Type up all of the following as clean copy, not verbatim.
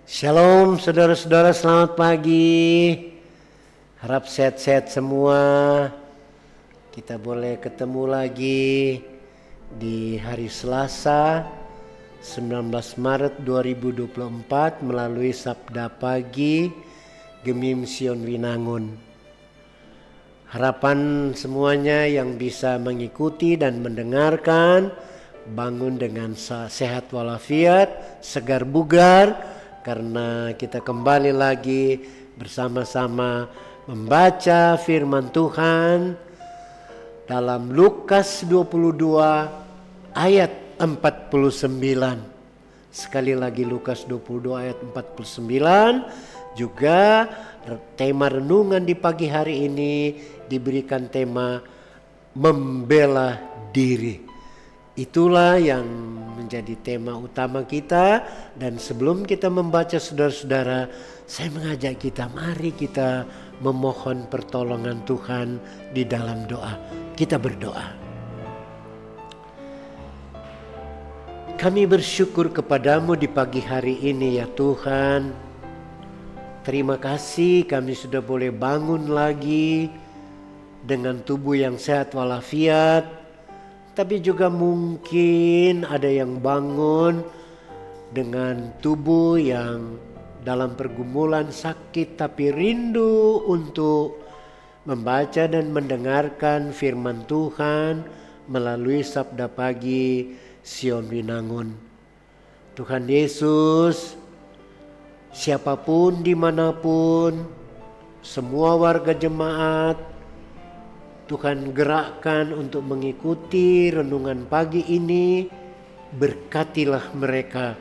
Shalom saudara-saudara, selamat pagi. Harap sehat-sehat semua. Kita boleh ketemu lagi di hari Selasa 19 Maret 2024 melalui Sabda Pagi Gemim Sion Winangun. Harapan semuanya yang bisa mengikuti dan mendengarkan bangun dengan sehat walafiat, segar bugar, karena kita kembali lagi bersama-sama membaca firman Tuhan dalam Lukas 22 ayat 49. Sekali lagi Lukas 22 ayat 49. Juga tema renungan di pagi hari ini diberikan tema membela diri. Itulah yang menjadi tema utama kita. Dan sebelum kita membaca, saudara-saudara, saya mengajak kita, mari kita memohon pertolongan Tuhan di dalam doa. Kita berdoa. Kami bersyukur kepadamu di pagi hari ini ya Tuhan. Terima kasih kami sudah boleh bangun lagi dengan tubuh yang sehat walafiat. Tapi juga mungkin ada yang bangun dengan tubuh yang dalam pergumulan sakit tapi rindu untuk membaca dan mendengarkan firman Tuhan melalui Sabda Pagi Sion Winangun. Tuhan Yesus, siapapun dimanapun, semua warga jemaat, Tuhan gerakkan untuk mengikuti renungan pagi ini. Berkatilah mereka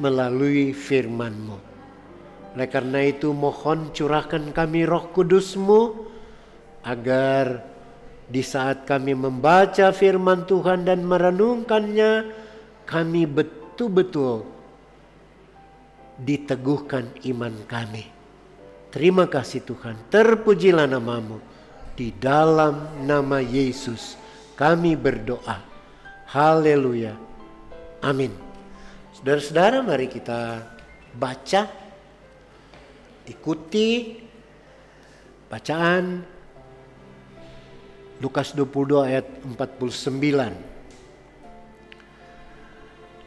melalui firman-Mu. Oleh karena itu mohon curahkan kami Roh Kudus-Mu, agar di saat kami membaca firman Tuhan dan merenungkannya, kami betul-betul diteguhkan iman kami. Terima kasih Tuhan, terpujilah nama-Mu. Di dalam nama Yesus kami berdoa. Haleluya. Amin. Saudara-saudara, mari kita baca. Ikuti bacaan Lukas 22 ayat 49.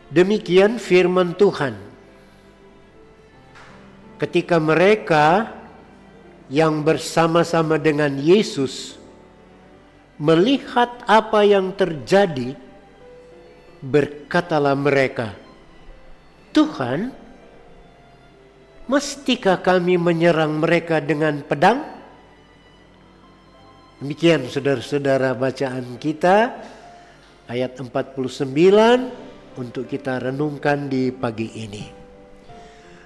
Demikian firman Tuhan. Ketika mereka yang bersama-sama dengan Yesus melihat apa yang terjadi, berkatalah mereka, "Tuhan, mestikah kami menyerang mereka dengan pedang?" Demikian saudara-saudara bacaan kita ayat 49 untuk kita renungkan di pagi ini.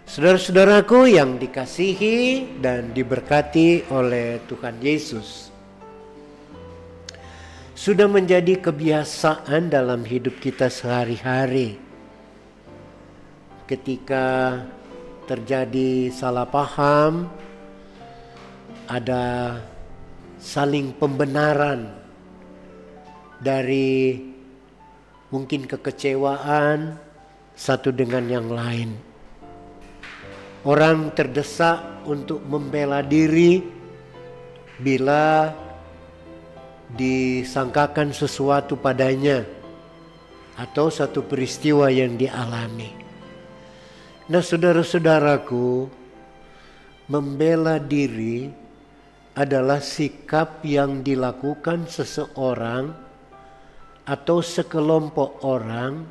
Saudara-saudaraku yang dikasihi dan diberkati oleh Tuhan Yesus, sudah menjadi kebiasaan dalam hidup kita sehari-hari. Ketika terjadi salah paham, ada saling pembenaran dari mungkin kekecewaan satu dengan yang lain. Orang terdesak untuk membela diri bila disangkakan sesuatu padanya atau satu peristiwa yang dialami. Nah, saudara-saudaraku, membela diri adalah sikap yang dilakukan seseorang atau sekelompok orang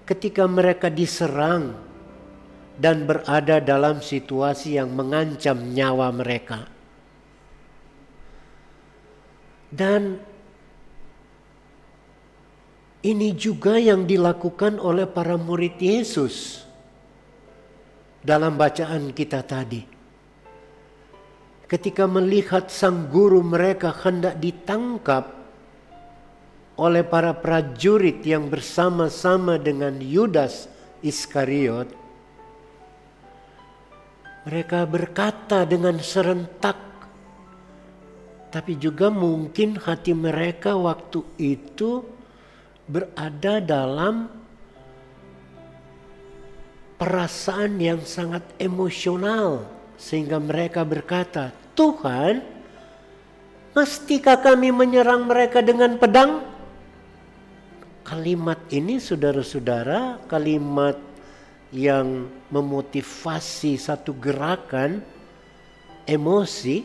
ketika mereka diserang dan berada dalam situasi yang mengancam nyawa mereka. Dan ini juga yang dilakukan oleh para murid Yesus dalam bacaan kita tadi. Ketika melihat sang guru mereka hendak ditangkap oleh para prajurit yang bersama-sama dengan Yudas Iskariot, mereka berkata dengan serentak, tapi juga mungkin hati mereka waktu itu berada dalam perasaan yang sangat emosional sehingga mereka berkata, "Tuhan, mestikah kami menyerang mereka dengan pedang?" Kalimat ini, saudara-saudara, kalimat yang memotivasi satu gerakan emosi,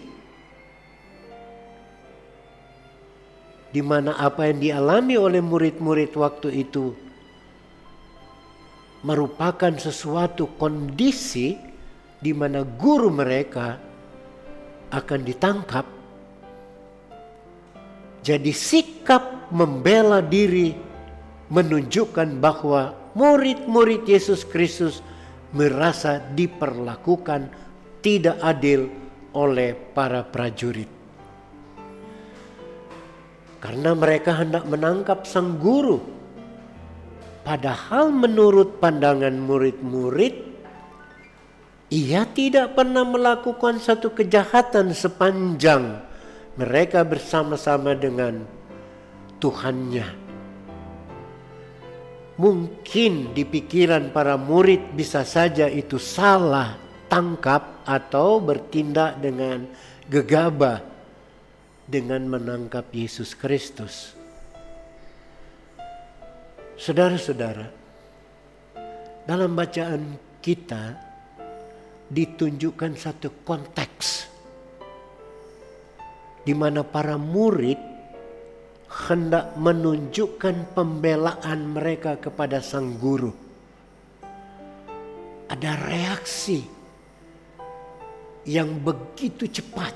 di mana apa yang dialami oleh murid-murid waktu itu merupakan sesuatu kondisi di mana guru mereka akan ditangkap. Jadi sikap membela diri menunjukkan bahwa murid-murid Yesus Kristus merasa diperlakukan tidak adil oleh para prajurit. Karena mereka hendak menangkap sang guru. Padahal menurut pandangan murid-murid, ia tidak pernah melakukan satu kejahatan sepanjang mereka bersama-sama dengan Tuhannya. Mungkin di pikiran para murid bisa saja itu salah tangkap atau bertindak dengan gegabah dengan menangkap Yesus Kristus. Saudara-saudara, dalam bacaan kita ditunjukkan satu konteks di mana para murid hendak menunjukkan pembelaan mereka kepada sang guru. Ada reaksi yang begitu cepat,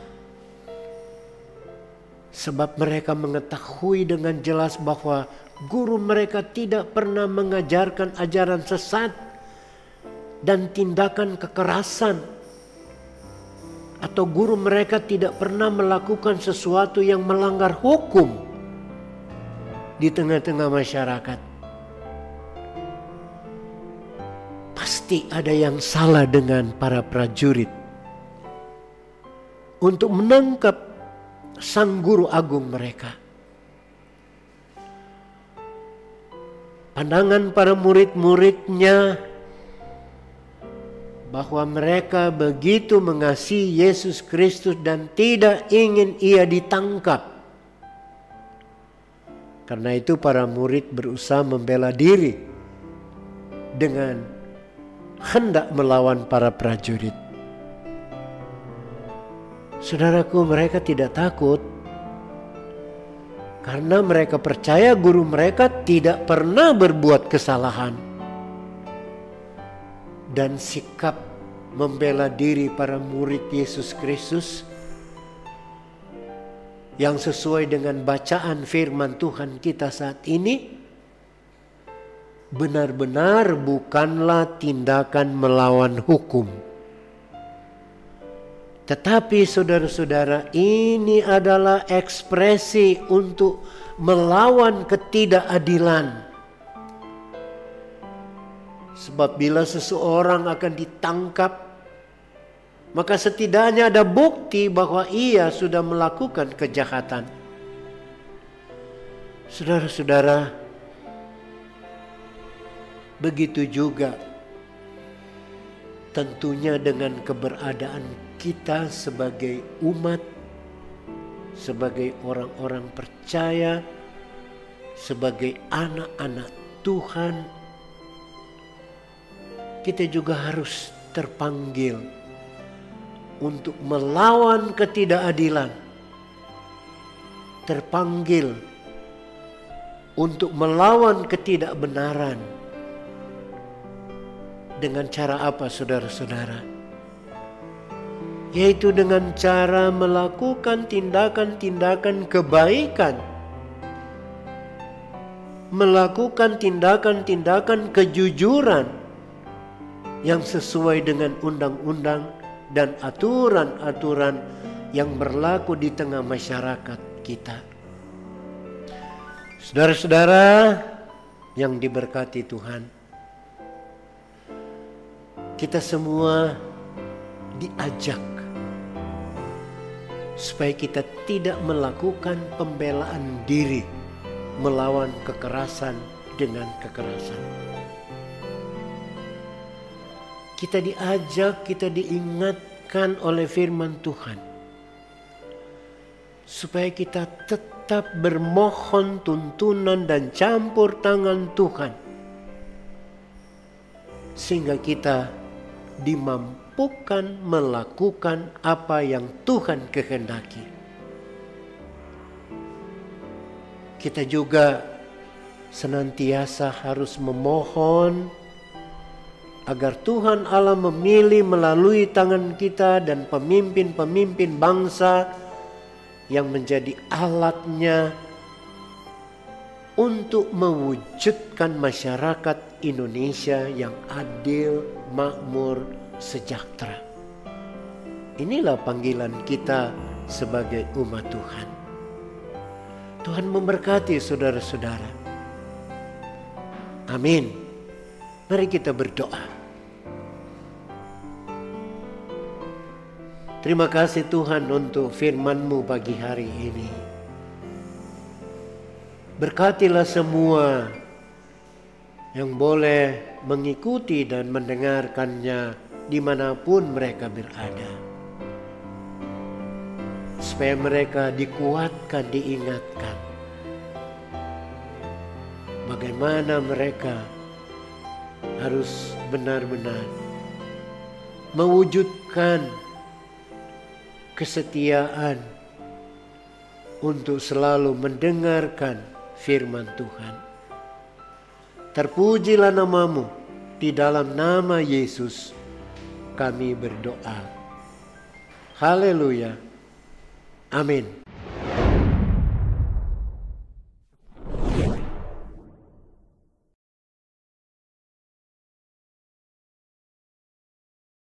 sebab mereka mengetahui dengan jelas bahwa guru mereka tidak pernah mengajarkan ajaran sesat dan tindakan kekerasan, atau guru mereka tidak pernah melakukan sesuatu yang melanggar hukum di tengah-tengah masyarakat. Pasti ada yang salah dengan para prajurit untuk menangkap sang guru agung mereka. Pandangan para murid-muridnya bahwa mereka begitu mengasihi Yesus Kristus dan tidak ingin ia ditangkap. Karena itu para murid berusaha membela diri dengan hendak melawan para prajurit. Saudaraku, mereka tidak takut. Karena mereka percaya guru mereka tidak pernah berbuat kesalahan. Dan sikap membela diri para murid Yesus Kristus yang sesuai dengan bacaan firman Tuhan kita saat ini benar-benar bukanlah tindakan melawan hukum. Tetapi saudara-saudara, ini adalah ekspresi untuk melawan ketidakadilan. Sebab bila seseorang akan ditangkap, maka setidaknya ada bukti bahwa ia sudah melakukan kejahatan. Saudara-saudara, begitu juga tentunya dengan keberadaan kita sebagai umat, sebagai orang-orang percaya, sebagai anak-anak Tuhan, kita juga harus terpanggil untuk melawan ketidakadilan, terpanggil untuk melawan ketidakbenaran. Dengan cara apa, saudara-saudara? Yaitu dengan cara melakukan tindakan-tindakan kebaikan, melakukan tindakan-tindakan kejujuran yang sesuai dengan undang-undang dan aturan-aturan yang berlaku di tengah masyarakat kita. Saudara-saudara yang diberkati Tuhan, kita semua diajak supaya kita tidak melakukan pembelaan diri melawan kekerasan dengan kekerasan. kita diajak, kita diingatkan oleh firman Tuhan. Supaya kita tetap bermohon tuntunan dan campur tangan Tuhan. Sehingga kita dimampukan melakukan apa yang Tuhan kehendaki. Kita juga senantiasa harus memohon agar Tuhan Allah memilih melalui tangan kita dan pemimpin-pemimpin bangsa yang menjadi alatnya untuk mewujudkan masyarakat Indonesia yang adil, makmur, sejahtera. Inilah panggilan kita sebagai umat Tuhan. Tuhan memberkati saudara-saudara. Amin. Mari kita berdoa. Terima kasih Tuhan untuk firman-Mu pagi hari ini. Berkatilah semua yang boleh mengikuti dan mendengarkannya dimanapun mereka berada. Supaya mereka dikuatkan, diingatkan. Bagaimana mereka harus benar-benar mewujudkan kesetiaan untuk selalu mendengarkan firman Tuhan. Terpujilah nama-Mu, di dalam nama Yesus kami berdoa. Haleluya. Amin.